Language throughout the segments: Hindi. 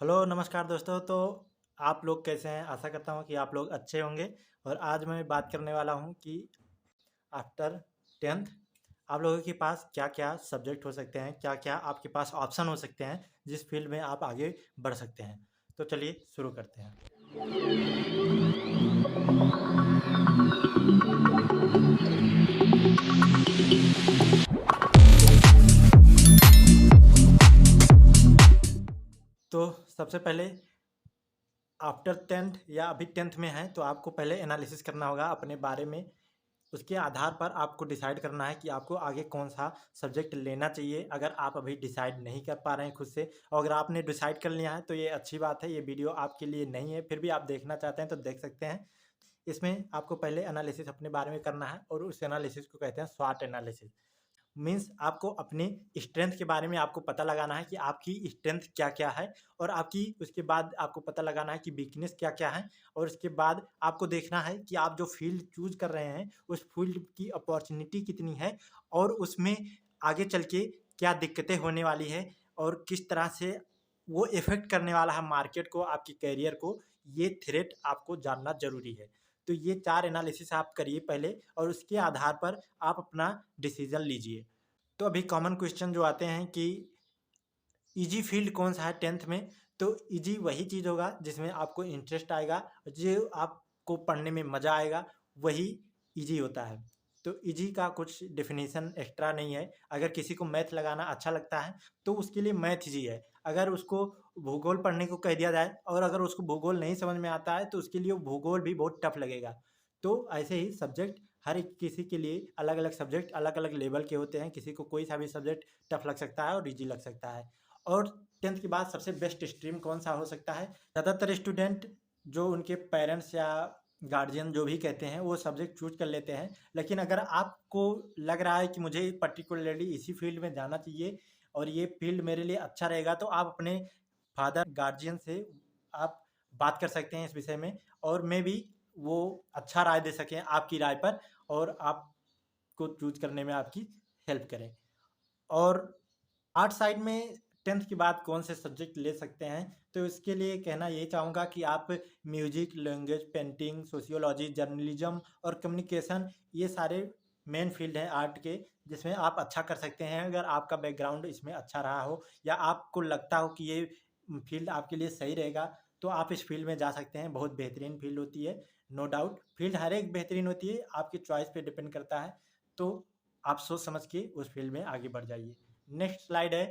हेलो नमस्कार दोस्तों। तो आप लोग कैसे हैं? आशा करता हूँ कि आप लोग अच्छे होंगे। और आज मैं बात करने वाला हूँ कि आफ्टर 10th आप लोगों के पास क्या-क्या सब्जेक्ट हो सकते हैं, क्या-क्या आपके पास ऑप्शन हो सकते हैं, जिस फील्ड में आप आगे बढ़ सकते हैं। तो चलिए शुरू करते हैं। तो सबसे पहले आफ्टर 10th या अभी 10th में हैं तो आपको पहले एनालिसिस करना होगा अपने बारे में। उसके आधार पर आपको डिसाइड करना है कि आपको आगे कौन-सा सब्जेक्ट लेना चाहिए। अगर आप अभी डिसाइड नहीं कर पा रहे हैं खुद से, और अगर आपने डिसाइड कर लिया है तो ये अच्छी बात है, ये वीडियो आपके लिए नहीं है, फिर भी आप देखना चाहते हैं तो देख सकते हैं। इसमें आपको पहले एनालिसिस अपने बारे में करना है और उस एनालिसिस को कहते हैं स्वॉट एनालिसिस। मीन्स आपको अपनी स्ट्रेंथ के बारे में आपको पता लगाना है कि आपकी स्ट्रेंथ क्या-क्या है, और आपकी उसके बाद आपको पता लगाना है कि वीकनेस क्या-क्या है। और उसके बाद आपको देखना है कि आप जो फ़ील्ड चूज़ कर रहे हैं, उस फ़ील्ड की अपॉर्च्युनिटी कितनी है और उसमें आगे चल के क्या दिक्कतें होने वाली है और किस तरह से वो इफ़ेक्ट करने वाला है मार्केट को, आपके करियर को। ये थ्रेट आपको जानना ज़रूरी है। तो ये 4 एनालिसिस आप करिए पहले, और उसके आधार पर आप अपना डिसीज़न लीजिए। तो अभी कॉमन क्वेश्चन जो आते हैं कि ईजी फील्ड कौन सा है 10th में? तो ईजी वही चीज़ होगा जिसमें आपको इंटरेस्ट आएगा, जो आपको पढ़ने में मज़ा आएगा, वही ईजी होता है। तो ईजी का कुछ डेफिनेशन एक्स्ट्रा नहीं है। अगर किसी को मैथ लगाना अच्छा लगता है तो उसके लिए मैथ ईजी है। अगर उसको भूगोल पढ़ने को कह दिया जाए और अगर उसको भूगोल नहीं समझ में आता है तो उसके लिए भूगोल भी बहुत टफ लगेगा। तो ऐसे ही सब्जेक्ट हर एक किसी के लिए अलग-अलग सब्जेक्ट अलग-अलग लेवल के होते हैं। किसी को कोई सा भी सब्जेक्ट टफ लग सकता है और ईजी लग सकता है। और 10th के बाद सबसे बेस्ट स्ट्रीम कौन-सा हो सकता है? ज़्यादातर स्टूडेंट जो उनके पेरेंट्स या गार्जियन जो भी कहते हैं, वो सब्जेक्ट चूज़ कर लेते हैं। लेकिन अगर आपको लग रहा है कि मुझे पर्टिकुलरली इसी फील्ड में जाना चाहिए और ये फील्ड मेरे लिए अच्छा रहेगा, तो आप अपने फादर गार्जियन से आप बात कर सकते हैं इस विषय में, और मेबी वो अच्छा राय दे सकें आपकी राय पर और आपको चूज़ करने में आपकी हेल्प करें। और आर्ट साइड में 10th के बाद कौन से सब्जेक्ट ले सकते हैं? तो इसके लिए कहना यही चाहूँगा कि आप music, language, painting, sociology, journalism और कम्युनिकेशन, ये सारे मेन फ़ील्ड हैं आर्ट के, जिसमें आप अच्छा कर सकते हैं। अगर आपका बैकग्राउंड इसमें अच्छा रहा हो या आपको लगता हो कि ये फ़ील्ड आपके लिए सही रहेगा, तो आप इस फ़ील्ड में जा सकते हैं। बहुत बेहतरीन फ़ील्ड होती है, नो डाउट। फ़ील्ड हर एक बेहतरीन होती है, आपकी चॉइस पे डिपेंड करता है। तो आप सोच समझ के उस फ़ील्ड में आगे बढ़ जाइए। नेक्स्ट स्लाइड है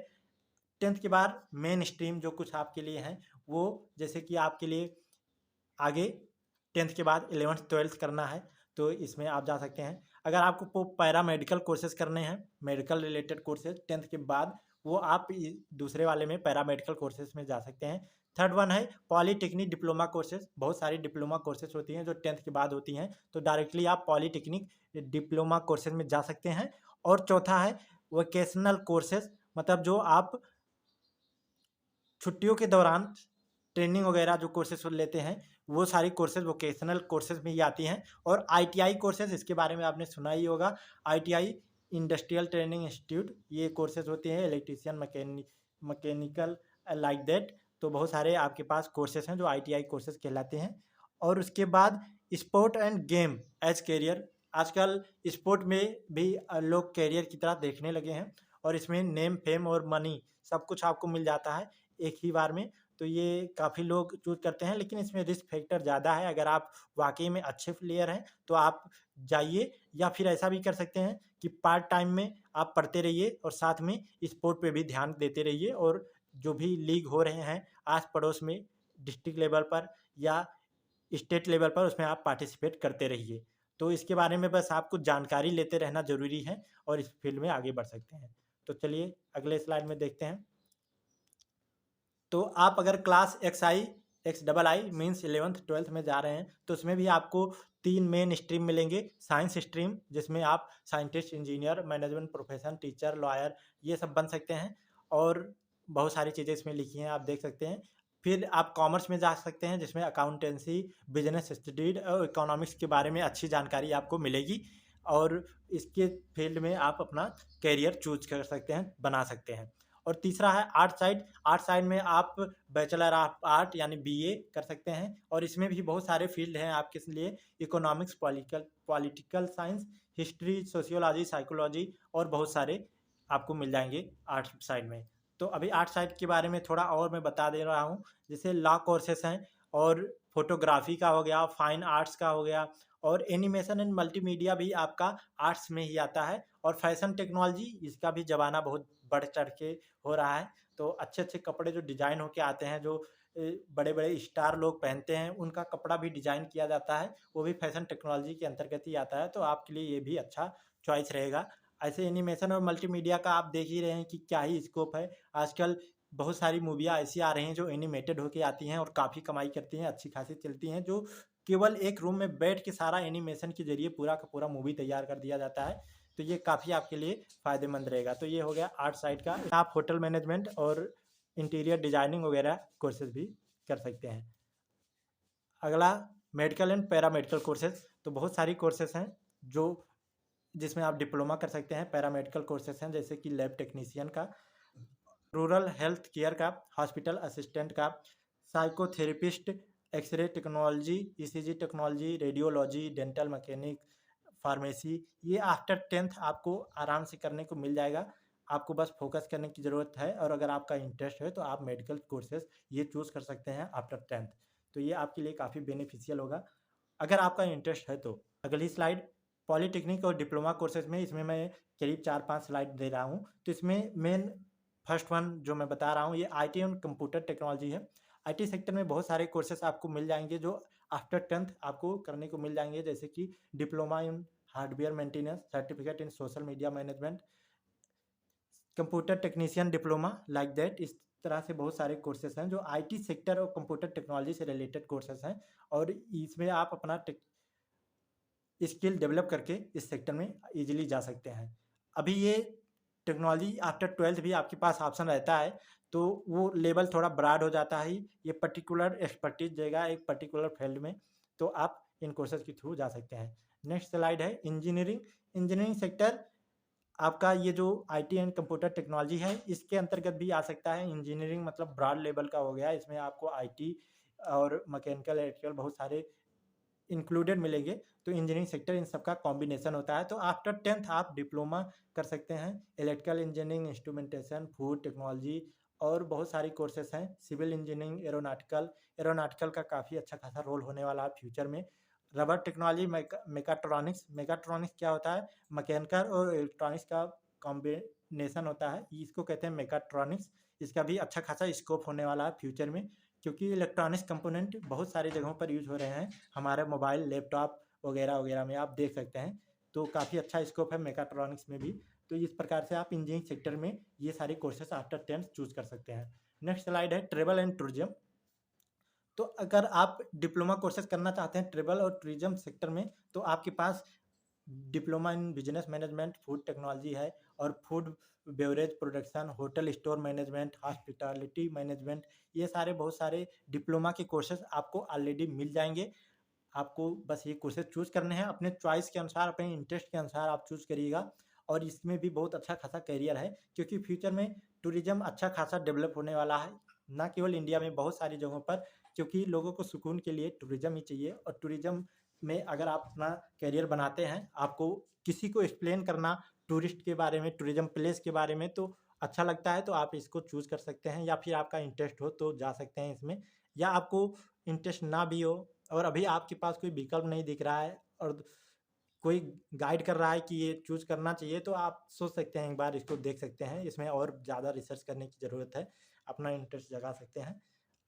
10th के बाद मेन स्ट्रीम जो कुछ आपके लिए हैं, वो जैसे कि आपके लिए आगे 10th के बाद 11th 12th करना है तो इसमें आप जा सकते हैं। अगर आपको पैरामेडिकल कोर्सेज करने हैं, मेडिकल रिलेटेड कोर्सेज 10th के बाद, वो आप दूसरे वाले में पैरामेडिकल कोर्सेज में जा सकते हैं। थर्ड वन है पॉलीटेक्निक डिप्लोमा कोर्सेज। बहुत सारी डिप्लोमा कोर्सेज होती हैं जो 10th के बाद होती हैं, तो डायरेक्टली आप पॉलीटेक्निक डिप्लोमा कोर्सेज में जा सकते हैं। और चौथा है वोकेशनल कोर्सेज, मतलब जो आप छुट्टियों के दौरान ट्रेनिंग वगैरह जो कोर्सेज लेते हैं, वो सारी कोर्सेज वोकेशनल कोर्सेज में ही आती हैं। और आईटीआई कोर्सेज, इसके बारे में आपने सुना ही होगा। आईटीआई इंडस्ट्रियल ट्रेनिंग इंस्टीट्यूट, ये कोर्सेज होते हैं इलेक्ट्रीशियन, मैकेनिकल, लाइक दैट। तो बहुत सारे आपके पास कोर्सेज हैं जो आईटीआई कोर्सेज कहलाते हैं। और उसके बाद sport and game as career, आजकल स्पोर्ट में भी लोग करियर की तरह देखने लगे हैं, और इसमें नेम फेम और मनी सब कुछ आपको मिल जाता है एक ही बार में। तो ये काफ़ी लोग चूज़ करते हैं, लेकिन इसमें रिस्क फैक्टर ज़्यादा है। अगर आप वाक़ई में अच्छे प्लेयर हैं तो आप जाइए, या फिर ऐसा भी कर सकते हैं कि पार्ट टाइम में आप पढ़ते रहिए और साथ में स्पोर्ट पे भी ध्यान देते रहिए। और जो भी लीग हो रहे हैं आस-पड़ोस में, डिस्ट्रिक्ट लेवल पर या स्टेट लेवल पर, उसमें आप पार्टिसिपेट करते रहिए। तो इसके बारे में बस आपको जानकारी लेते रहना ज़रूरी है और इस फील्ड में आगे बढ़ सकते हैं। तो चलिए अगले स्लाइड में देखते हैं। तो आप अगर class x double I means 11th 12th में जा रहे हैं तो उसमें भी आपको 3 मेन स्ट्रीम मिलेंगे। साइंस स्ट्रीम, जिसमें आप scientist, engineer, management profession, teacher, lawyer, ये सब बन सकते हैं। और बहुत सारी चीज़ें इसमें लिखी हैं, आप देख सकते हैं। फिर आप कॉमर्स में जा सकते हैं, जिसमें अकाउंटेंसी, बिजनेस स्टडीज और इकोनॉमिक्स के बारे में अच्छी जानकारी आपको मिलेगी। और इसके फील्ड में आप अपना करियर चूज कर सकते हैं, बना सकते हैं। और तीसरा है आर्ट साइड। आर्ट साइड में आप बैचलर ऑफ आर्ट यानी बीए कर सकते हैं, और इसमें भी बहुत सारे फील्ड हैं आपके लिए, economics, political science, history, sociology, psychology और बहुत सारे आपको मिल जाएंगे आर्ट साइड में। तो अभी आर्ट साइड के बारे में थोड़ा और मैं बता दे रहा हूँ। जैसे लॉ कोर्सेस हैं, और फोटोग्राफी का हो गया, फाइन आर्ट्स का हो गया, और एनिमेशन एंड मल्टीमीडिया भी आपका आर्ट्स में ही आता है। और फैशन टेक्नोलॉजी, इसका भी ज़माना बहुत बढ़ चढ़ के हो रहा है। तो अच्छे अच्छे कपड़े जो डिज़ाइन होके आते हैं, जो बड़े बड़े स्टार लोग पहनते हैं, उनका कपड़ा भी डिज़ाइन किया जाता है, वो भी फैशन टेक्नोलॉजी के अंतर्गत ही आता है। तो आपके लिए ये भी अच्छा चॉइस रहेगा। ऐसे एनिमेशन और मल्टीमीडिया का आप देख ही रहे हैं कि क्या ही स्कोप है। आजकल बहुत सारी मूवियाँ ऐसी आ रही हैं जो एनिमेटेड होके आती हैं और काफ़ी कमाई करती हैं, अच्छी खासी चलती हैं, जो केवल एक रूम में बैठ के सारा एनिमेशन के जरिए पूरा का पूरा मूवी तैयार कर दिया जाता है। तो ये काफ़ी आपके लिए फ़ायदेमंद रहेगा। तो ये हो गया आर्ट साइड का। आप होटल मैनेजमेंट और इंटीरियर डिजाइनिंग वगैरह कोर्सेज भी कर सकते हैं। अगला मेडिकल एंड पैरामेडिकल कोर्सेज। तो बहुत सारी कोर्सेज हैं जो जिसमें आप डिप्लोमा कर सकते हैं। पैरामेडिकल कोर्सेज हैं जैसे कि लैब टेक्नीशियन का, रूरल हेल्थ केयर का, हॉस्पिटल असिस्टेंट का, psychotherapist, X ray technology, ECG technology, radiology, dental mechanic, pharmacy. ये आफ्टर 10th आपको आराम से करने को मिल जाएगा। आपको बस फोकस करने की ज़रूरत है, और अगर आपका इंटरेस्ट है तो आप मेडिकल कोर्सेज ये चूज़ कर सकते हैं आफ्टर 10th। तो ये आपके लिए काफ़ी बेनिफिशियल होगा अगर आपका इंटरेस्ट है तो। अगली स्लाइड पॉलीटेक्निक और डिप्लोमा कोर्सेज में, इसमें मैं करीब 4-5 स्लाइड दे रहा हूँ। तो इसमें मेन फर्स्ट वन जो मैं बता रहा हूँ, ये आईटी एंड कंप्यूटर टेक्नोलॉजी है। आईटी सेक्टर में बहुत सारे कोर्सेस आपको मिल जाएंगे जो आफ्टर 10th आपको करने को मिल जाएंगे, जैसे कि diploma in hardware maintenance, certificate in social media management, computer technician diploma, like that. इस तरह से बहुत सारे कोर्सेस हैं जो आईटी सेक्टर और कंप्यूटर टेक्नोलॉजी से रिलेटेड कोर्सेस हैं, और इसमें आप अपना स्किल डेवलप करके इस सेक्टर में इजीली जा सकते हैं। अभी ये टेक्नोलॉजी आफ्टर 12th भी आपके पास ऑप्शन रहता है, तो वो लेवल थोड़ा ब्रॉड हो जाता है। ये पर्टिकुलर एक्सपर्टीज देगा एक पर्टिकुलर फील्ड में, तो आप इन कोर्सेज के थ्रू जा सकते हैं। नेक्स्ट स्लाइड है इंजीनियरिंग। इंजीनियरिंग सेक्टर आपका ये जो आईटी एंड कंप्यूटर टेक्नोलॉजी है, इसके अंतर्गत भी आ सकता है। इंजीनियरिंग मतलब ब्रॉड लेवल का हो गया, इसमें आपको आईटी और मैकेनिकल, इलेक्ट्रिकल बहुत सारे इंक्लूडेड मिलेंगे। तो इंजीनियरिंग सेक्टर इन सबका कॉम्बिनेशन होता है। तो आफ्टर 10th आप डिप्लोमा कर सकते हैं, electrical engineering, instrumentation, food technology, और बहुत सारी कोर्सेस हैं। Civil engineering, aeronautical. एरोनॉटिकल का काफ़ी अच्छा खासा रोल होने वाला है फ्यूचर में। Rubber technology, mechatronics. मेकाट्रॉनिक्स क्या होता है? मैकेनिकल और इलेक्ट्रॉनिक्स का कॉम्बिनेशन होता है, इसको कहते हैं मेकाट्रॉनिक्स। इसका भी अच्छा खासा स्कोप होने वाला है फ्यूचर में, क्योंकि इलेक्ट्रॉनिक्स कंपोनेंट बहुत सारी जगहों पर यूज़ हो रहे हैं। हमारे मोबाइल, लैपटॉप वगैरह वगैरह में आप देख सकते हैं। तो काफ़ी अच्छा स्कोप है मेकाट्रॉनिक्स में भी। तो इस प्रकार से आप इंजीनियरिंग सेक्टर में ये सारे कोर्सेस आफ्टर 10th चूज़ कर सकते हैं। नेक्स्ट स्लाइड है ट्रेवल एंड टूरिज्म। तो अगर आप डिप्लोमा कोर्सेज करना चाहते हैं ट्रेवल और टूरिज्म सेक्टर में, तो आपके पास diploma in business management, food technology है, और food beverage production, hotel store management, hospitality management, ये सारे बहुत सारे डिप्लोमा के कोर्सेज आपको ऑलरेडी मिल जाएंगे। आपको बस ये कोर्सेज चूज़ करने हैं अपने चॉइस के अनुसार, अपने इंटरेस्ट के अनुसार आप चूज़ करिएगा। और इसमें भी बहुत अच्छा खासा करियर है, क्योंकि फ्यूचर में टूरिज्म अच्छा खासा डेवलप होने वाला है, ना केवल इंडिया में, बहुत सारी जगहों पर। क्योंकि लोगों को सुकून के लिए टूरिज्म ही चाहिए, और टूरिज्म में अगर आप अपना करियर बनाते हैं, आपको किसी को एक्सप्लेन करना टूरिस्ट के बारे में, टूरिज्म प्लेस के बारे में, तो अच्छा लगता है, तो आप इसको चूज़ कर सकते हैं। या फिर आपका इंटरेस्ट हो तो जा सकते हैं इसमें, या आपको इंटरेस्ट ना भी हो और अभी आपके पास कोई विकल्प नहीं दिख रहा है, और कोई गाइड कर रहा है कि ये चूज़ करना चाहिए, तो आप सोच सकते हैं, एक बार इसको देख सकते हैं। इसमें और ज़्यादा रिसर्च करने की ज़रूरत है, अपना इंटरेस्ट जगा सकते हैं।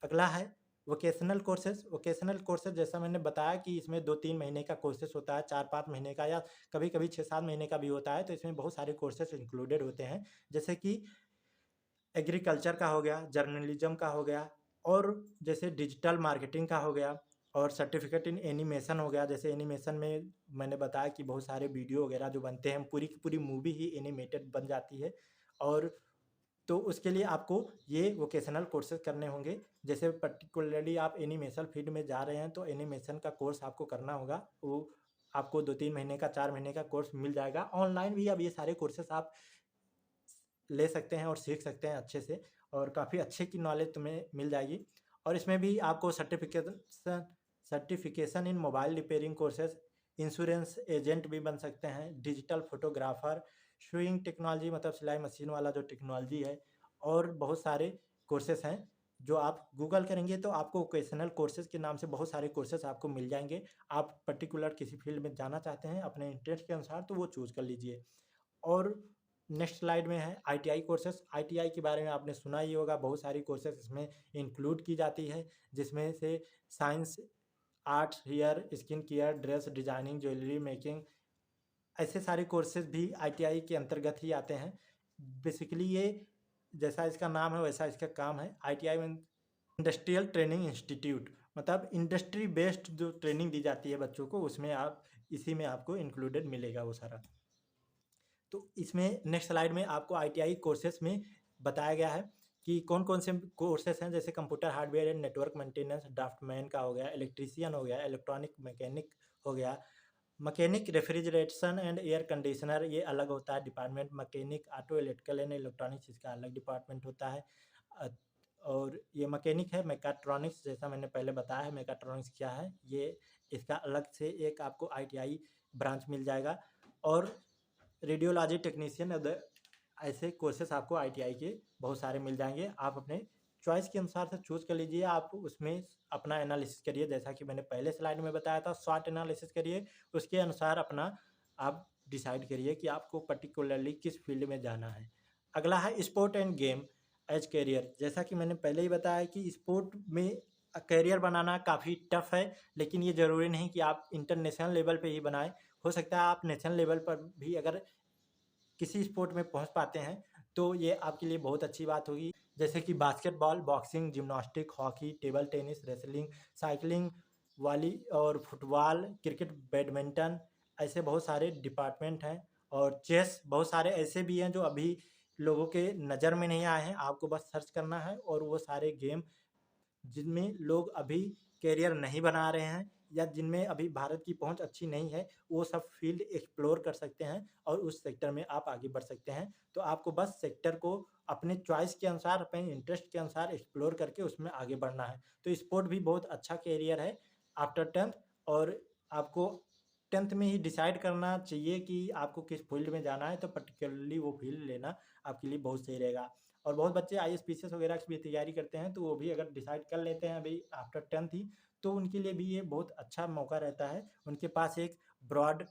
अगला है वोकेशनल कोर्सेज। वोकेशनल कोर्सेज जैसा मैंने बताया कि इसमें 2-3 महीने का कोर्सेज होता है, 4-5 महीने का, या कभी-कभी 6-7 महीने का भी होता है। तो इसमें बहुत सारे कोर्सेज इंक्लूडेड होते हैं, जैसे कि एग्रीकल्चर का हो गया, जर्नलिज्म का हो गया, और जैसे डिजिटल मार्केटिंग का हो गया, और सर्टिफिकेट इन एनिमेशन हो गया। जैसे एनिमेशन में मैंने बताया कि बहुत सारे वीडियो वगैरह जो बनते हैं, पूरी की पूरी मूवी ही एनिमेटेड बन जाती है। और तो उसके लिए आपको ये वोकेशनल कोर्सेज करने होंगे। जैसे पर्टिकुलरली आप एनिमेशन फील्ड में जा रहे हैं, तो एनिमेशन का कोर्स आपको करना होगा। वो आपको 2-3 महीने का, 4 महीने का कोर्स मिल जाएगा। ऑनलाइन भी अब ये सारे कोर्सेस आप ले सकते हैं और सीख सकते हैं अच्छे से, और काफ़ी अच्छे की नॉलेज तुम्हें मिल जाएगी। और इसमें भी आपको सर्टिफिकेशन इन mobile repairing courses, insurance agent भी बन सकते हैं, डिजिटल फोटोग्राफर, सुइंग टेक्नोलॉजी मतलब सिलाई मशीन वाला जो टेक्नोलॉजी है, और बहुत सारे कोर्सेस हैं जो आप गूगल करेंगे तो आपको वोकेशनल कोर्सेज के नाम से बहुत सारे कोर्सेज आपको मिल जाएंगे। आप पर्टिकुलर किसी फील्ड में जाना चाहते हैं अपने इंटरेस्ट के अनुसार तो वो चूज़ कर लीजिए। और नेक्स्ट स्लाइड में है आईटीआई कोर्सेज। आईटीआई के बारे में आपने सुना ही होगा, बहुत सारी कोर्सेज इसमें इंक्लूड की जाती है, जिसमें से science, arts, hair, skin care, dress designing, jewellery making, ऐसे सारे कोर्सेज भी आईटीआई के अंतर्गत ही आते हैं। बेसिकली ये जैसा इसका नाम है वैसा इसका काम है। आईटीआई में इंडस्ट्रियल ट्रेनिंग इंस्टीट्यूट, मतलब इंडस्ट्री बेस्ड जो ट्रेनिंग दी जाती है बच्चों को, उसमें आप इसी में आपको इंक्लूडेड मिलेगा वो सारा। तो इसमें नेक्स्ट स्लाइड में आपको आईटीआई कोर्सेज में बताया गया है कि कौन कौन से कोर्सेज हैं, जैसे computer hardware and network maintenance, draftsman का हो गया, इलेक्ट्रीशियन हो गया, इलेक्ट्रॉनिक मैकेनिक हो गया, mechanic refrigeration and air conditioner ये अलग होता है department, mechanic auto electrical and electronics इसका अलग डिपार्टमेंट होता है। अ, और ये मैकेनिक है, मैकाट्रॉनिक्स जैसा मैंने पहले बताया है मैकाट्रॉनिक्स क्या है, ये इसका अलग से एक आपको आईटीआई ब्रांच मिल जाएगा। और रेडियोलॉजी टेक्नीशियन, ऐसे कोर्सेस आपको आईटीआई के बहुत सारे मिल जाएंगे। आप अपने चॉइस के अनुसार से चूज़ कर लीजिए, आप उसमें अपना एनालिसिस करिए, जैसा कि मैंने पहले स्लाइड में बताया था शॉर्ट एनालिसिस करिए, उसके अनुसार अपना आप डिसाइड करिए कि आपको पर्टिकुलरली किस फील्ड में जाना है। अगला है sport and game as career. जैसा कि मैंने पहले ही बताया कि स्पोर्ट में करियर बनाना काफ़ी टफ है, लेकिन ये ज़रूरी नहीं कि आप इंटरनेशनल लेवल पे ही बनाएं। हो सकता है आप नेशनल लेवल पर भी अगर किसी स्पोर्ट में पहुंच पाते हैं तो ये आपके लिए बहुत अच्छी बात होगी, जैसे कि basketball, boxing, gymnastic, hockey, table tennis, wrestling, cycling, volley और फुटबॉल, क्रिकेट, बैडमिंटन, ऐसे बहुत सारे डिपार्टमेंट हैं। और चेस, बहुत सारे ऐसे भी हैं जो अभी लोगों के नज़र में नहीं आए हैं, आपको बस सर्च करना है और वो सारे गेम जिनमें लोग अभी करियर नहीं बना रहे हैं या जिनमें अभी भारत की पहुंच अच्छी नहीं है, वो सब फील्ड एक्सप्लोर कर सकते हैं और उस सेक्टर में आप आगे बढ़ सकते हैं। तो आपको बस सेक्टर को अपने चॉइस के अनुसार, अपने इंटरेस्ट के अनुसार एक्सप्लोर करके उसमें आगे बढ़ना है। तो स्पोर्ट भी बहुत अच्छा करियर है आफ्टर टेंथ, और आपको टेंथ में ही डिसाइड करना चाहिए कि आपको किस फील्ड में जाना है, तो पर्टिकुलरली वो फील्ड लेना आपके लिए बहुत सही रहेगा। और बहुत बच्चे आईएएस पीसीएस वगैरह की भी तैयारी करते हैं, तो वो भी अगर डिसाइड कर लेते हैं अभी आफ्टर टेंथ ही, तो उनके लिए भी ये बहुत अच्छा मौका रहता है। उनके पास एक ब्रॉड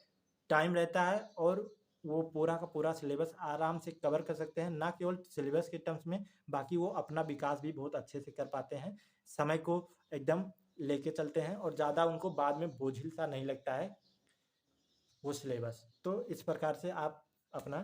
टाइम रहता है और वो पूरा का पूरा सिलेबस आराम से कवर कर सकते हैं, ना केवल सिलेबस के टर्म्स में, बाकी वो अपना विकास भी बहुत अच्छे से कर पाते हैं, समय को एकदम लेके चलते हैं और ज़्यादा उनको बाद में बोझिल सा नहीं लगता है वो सिलेबस। तो इस प्रकार से आप अपना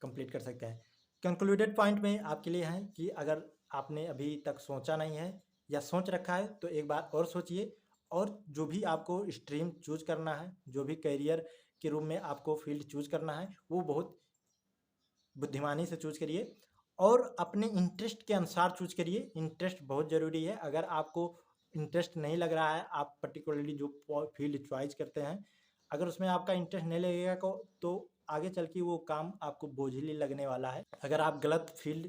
कंप्लीट कर सकते हैं। कंक्लूडेड पॉइंट में आपके लिए है कि अगर आपने अभी तक सोचा नहीं है या सोच रखा है तो एक बार और सोचिए, और जो भी आपको स्ट्रीम चूज करना है, जो भी करियर के रूप में आपको फील्ड चूज करना है, वो बहुत बुद्धिमानी से चूज करिए और अपने इंटरेस्ट के अनुसार चूज करिए। इंटरेस्ट बहुत ज़रूरी है। अगर आपको इंटरेस्ट नहीं लग रहा है, आप पर्टिकुलरली जो फील्ड चॉइस करते हैं, अगर उसमें आपका इंटरेस्ट नहीं लगेगा तो आगे चल के वो काम आपको बोझिल लगने वाला है। अगर आप गलत फील्ड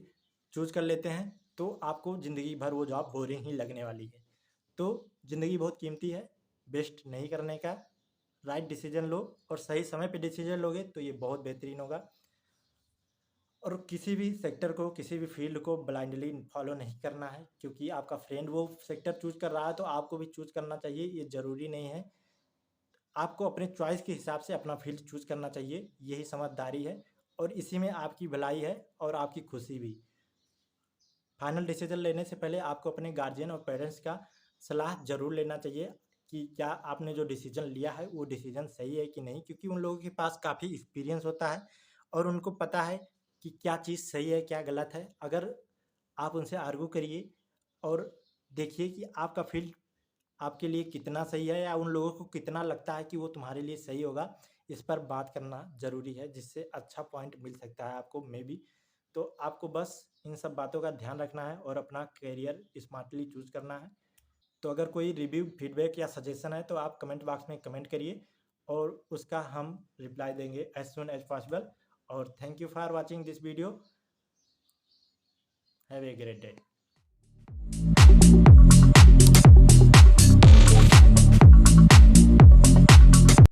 चूज कर लेते हैं तो आपको ज़िंदगी भर वो जॉब बोरिंग ही लगने वाली है। तो ज़िंदगी बहुत कीमती है, वेस्ट नहीं करने का राइट डिसीजन लो, और सही समय पे डिसीजन लोगे तो ये बहुत बेहतरीन होगा। और किसी भी सेक्टर को, किसी भी फील्ड को ब्लाइंडली फॉलो नहीं करना है, क्योंकि आपका फ्रेंड वो सेक्टर चूज कर रहा है तो आपको भी चूज करना चाहिए, ये ज़रूरी नहीं है। आपको अपने चॉइस के हिसाब से अपना फील्ड चूज करना चाहिए, यही समझदारी है और इसी में आपकी भलाई है और आपकी खुशी भी। फाइनल डिसीजन लेने से पहले आपको अपने गार्जियन और पेरेंट्स का सलाह ज़रूर लेना चाहिए कि क्या आपने जो डिसीजन लिया है वो डिसीजन सही है कि नहीं, क्योंकि उन लोगों के पास काफ़ी एक्सपीरियंस होता है और उनको पता है कि क्या चीज़ सही है क्या गलत है। अगर आप उनसे आर्गू करिए और देखिए कि आपका फील्ड आपके लिए कितना सही है या उन लोगों को कितना लगता है कि वो तुम्हारे लिए सही होगा, इस पर बात करना ज़रूरी है, जिससे अच्छा पॉइंट मिल सकता है आपको मे बी। तो आपको बस इन सब बातों का ध्यान रखना है और अपना करियर स्मार्टली चूज करना है। तो अगर कोई रिव्यू, फीडबैक या सजेशन है तो आप कमेंट बॉक्स में कमेंट करिए और उसका हम रिप्लाई देंगे एज सुन एज पॉसिबल। और thank you for watching this video. Have a great day.